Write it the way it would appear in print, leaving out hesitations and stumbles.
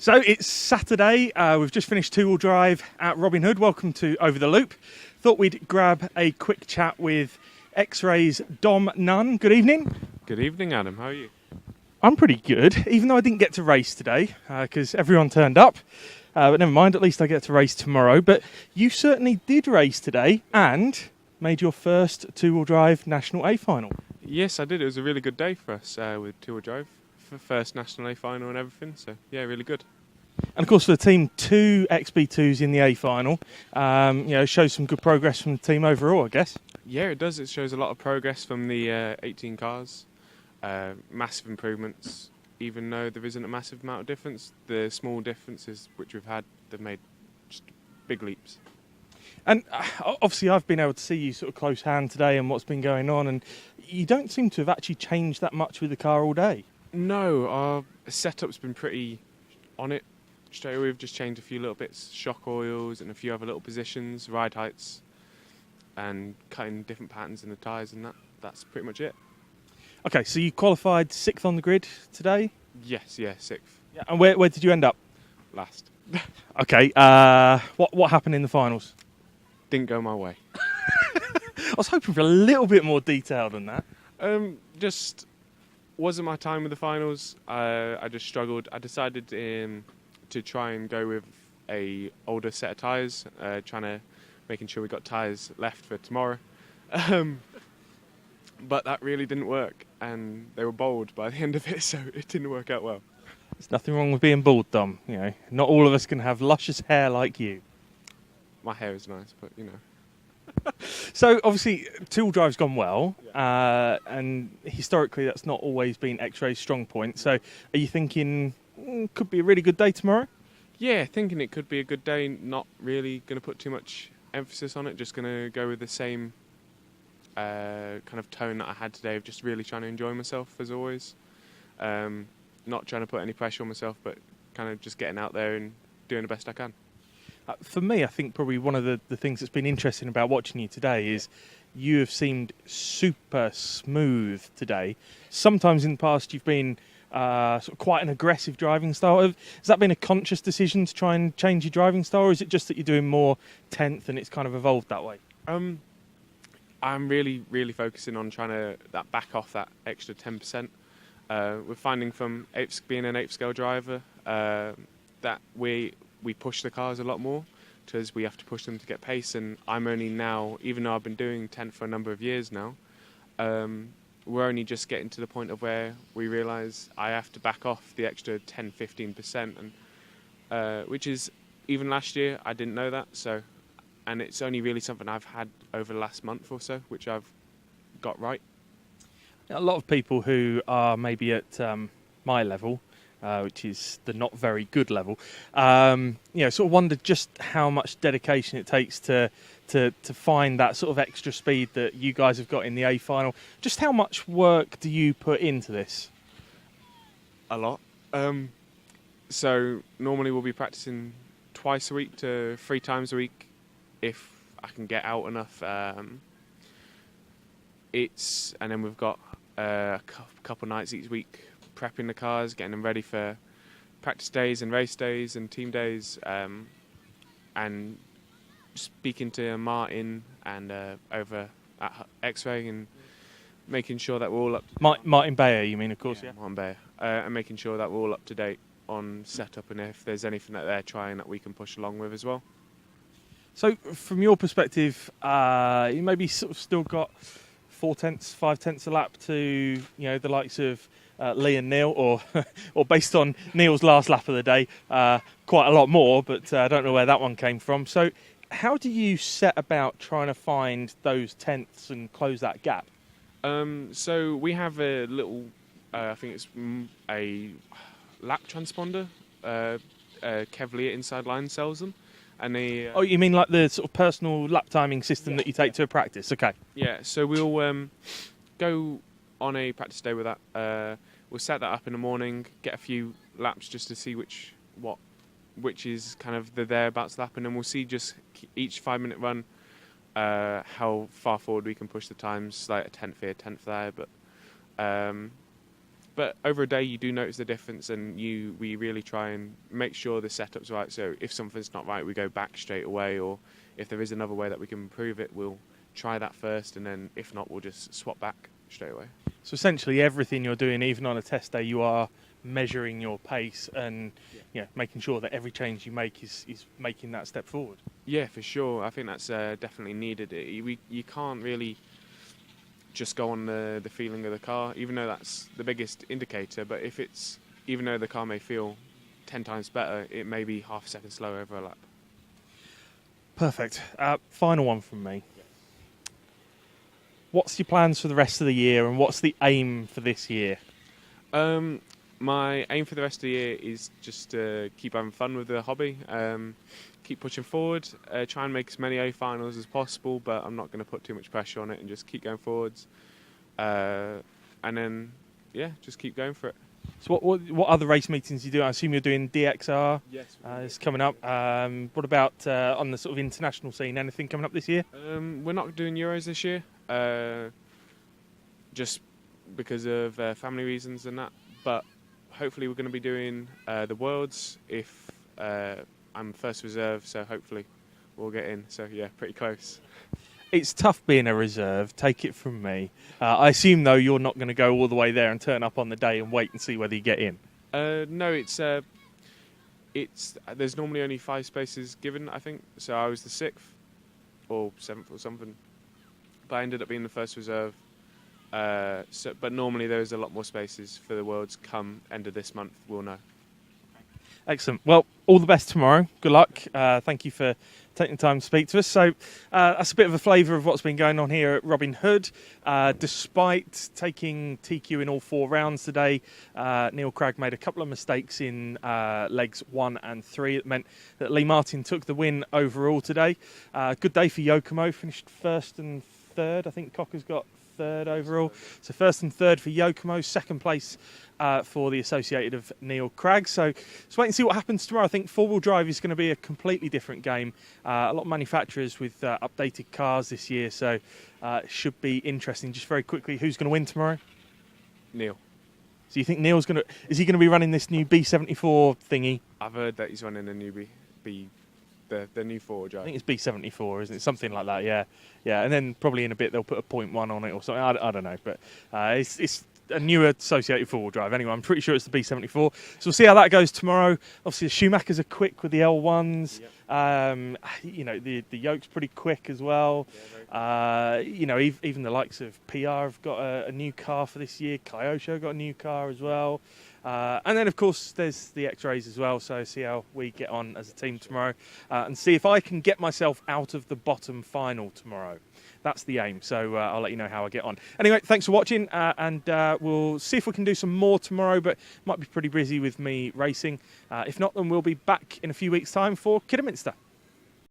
So it's Saturday, we've just finished two-wheel drive at Robin Hood. Welcome to Over the Loop. Thought we'd grab a quick chat with Xray's Dom Nunn. Good evening. Good evening, Adam. How are you? I'm pretty good, even though I didn't get to race today, because everyone turned up. But never mind, at least I get to race tomorrow. But you certainly did race today and made your first two-wheel drive National A final. Yes, I did. It was a really good day for us with two-wheel drive. For first National A final and everything. So, yeah, really good. And of course, for the team, two XB2s in the A final. Shows some good progress from the team overall, I guess. Yeah, it does. It shows a lot of progress from the 18 cars. Massive improvements. Even though there isn't a massive amount of difference, the small differences which we've had, they've made just big leaps. And obviously, I've been able to see you sort of close hand today and what's been going on, and you don't seem to have actually changed that much with the car all day. No, our setup's been pretty on it. Straight away, we've just changed a few little bits, shock oils and a few other little positions, ride heights, and cutting different patterns in the tyres, and that's pretty much it. Okay, so you qualified 6th on the grid today? Yes, 6th. Yeah. And where did you end up? Last. Okay, what happened in the finals? Didn't go my way. I was hoping for a little bit more detail than that. Just wasn't my time with the finals. I just struggled. I decided to try and go with a older set of tyres, making sure we got tyres left for tomorrow. But that really didn't work, and they were bald by the end of it, so it didn't work out well. There's nothing wrong with being bald, Dom. You know, not all of us can have luscious hair like you. My hair is nice, but you know. So obviously, two-wheel drive's gone well, and historically that's not always been Xray's strong point. So, are you thinking could be a really good day tomorrow? Yeah, thinking it could be a good day. Not really going to put too much emphasis on it. Just going to go with the same kind of tone that I had today of just really trying to enjoy myself as always. Not trying to put any pressure on myself, but kind of just getting out there and doing the best I can. For me, I think probably one of the things that's been interesting about watching you today is you have seemed super smooth today. Sometimes in the past you've been sort of quite an aggressive driving style. Has that been a conscious decision to try and change your driving style, or is it just that you're doing more 10th and it's kind of evolved that way? I'm really, really focusing on trying to back off that extra 10%. We're finding from being an 8th scale driver that we push the cars a lot more because we have to push them to get pace, and I'm only now, even though I've been doing 10th for a number of years now, we're only just getting to the point of where we realise I have to back off the extra 10-15%, and which is, even last year I didn't know that, and it's only really something I've had over the last month or so, which I've got right. A lot of people who are maybe at my level, which is the not very good level, sort of wonder just how much dedication it takes to find that sort of extra speed that you guys have got in the A final. Just how much work do you put into this? A lot. So normally we'll be practicing twice a week to 3 times a week if I can get out enough. And then we've got a couple nights each week prepping the cars, getting them ready for practice days and race days and team days, and speaking to Martin and over at Xray and making sure that we're all up. Martin Bayer, you mean, of course, yeah. Martin Bayer, and making sure that we're all up to date on setup and if there's anything that they're trying that we can push along with as well. So, from your perspective, you maybe sort of still got 4/10, 5/10 a lap to the likes of Lee and Neil, or based on Neil's last lap of the day, quite a lot more. But I don't know where that one came from. So, how do you set about trying to find those tenths and close that gap? So we have a little, I think it's a lap transponder. Kevlar Inside Line sells them. And they, oh, you mean like the sort of personal lap timing system that you take to a practice? Okay. Yeah, so we'll go on a practice day with that. We'll set that up in the morning, get a few laps just to see which is kind of the thereabouts lap, and then we'll see just each 5-minute run how far forward we can push the times, like a 10th here, 10th there. But But over a day, you do notice the difference, and we really try and make sure the setup's right. So if something's not right, we go back straight away, or if there is another way that we can improve it, we'll try that first, and then if not, we'll just swap back straight away. So essentially everything you're doing, even on a test day, you are measuring your pace and making sure that every change you make is making that step forward. Yeah, for sure. I think that's definitely needed. You can't really just go on the feeling of the car, even though that's the biggest indicator. But even though the car may feel 10 times better, it may be half a second slower over a lap. Perfect. Final one from me. What's your plans for the rest of the year, and what's the aim for this year? My aim for the rest of the year is just to keep having fun with the hobby, keep pushing forward, try and make as many A finals as possible, but I'm not going to put too much pressure on it, and just keep going forwards. And then, just keep going for it. So what other race meetings do you do? I assume you're doing DXR. Yes. It's coming up. What about on the sort of international scene? Anything coming up this year? We're not doing Euros this year, just because of family reasons and that. But hopefully we're going to be doing the Worlds if I'm first reserve, so hopefully we'll get in. So yeah, pretty close. It's tough being a reserve, take it from me. I assume, though, you're not going to go all the way there and turn up on the day and wait and see whether you get in. No, there's normally only 5 spaces given, I think. So I was the 6th or 7th or something, but I ended up being the first reserve. But normally there is a lot more spaces for the Worlds come end of this month, we'll know. Excellent. Well, all the best tomorrow. Good luck. Thank you for taking the time to speak to us. So that's a bit of a flavour of what's been going on here at Robin Hood. Despite taking TQ in all 4 rounds today, Neil Cragg made a couple of mistakes in legs 1 and 3. It meant that Lee Martin took the win overall today. Good day for Yokomo, finished 1st and 3rd. I think Cocker's got 3rd overall. So 1st and 3rd for Yokomo, 2nd place for the associated of Neil Cragg. So let's wait and see what happens tomorrow. I think 4-wheel drive is going to be a completely different game. A lot of manufacturers with updated cars this year, so it should be interesting. Just very quickly, who's going to win tomorrow? Neil. So you think Neil's going to... Is he going to be running this new B74 thingy? I've heard that he's running a new the new 4-wheel drive. I think it's B74, isn't it? Something like that, yeah. Yeah, and then probably in a bit they'll put a 0.1 on it or something. I don't know, but it's a newer associated 4-wheel drive. Anyway, I'm pretty sure it's the B74. So we'll see how that goes tomorrow. Obviously, the Schumachers are quick with the L1s. Yep. The yoke's pretty quick as well. Yeah, even the likes of PR have got a new car for this year. Kyosho got a new car as well. And then, of course, there's the Xrays as well. So see how we get on as a team tomorrow and see if I can get myself out of the bottom final tomorrow. That's the aim. So I'll let you know how I get on. Anyway, thanks for watching. And we'll see if we can do some more tomorrow, but might be pretty busy with me racing. If not, then we'll be back in a few weeks' time for Kidderminster.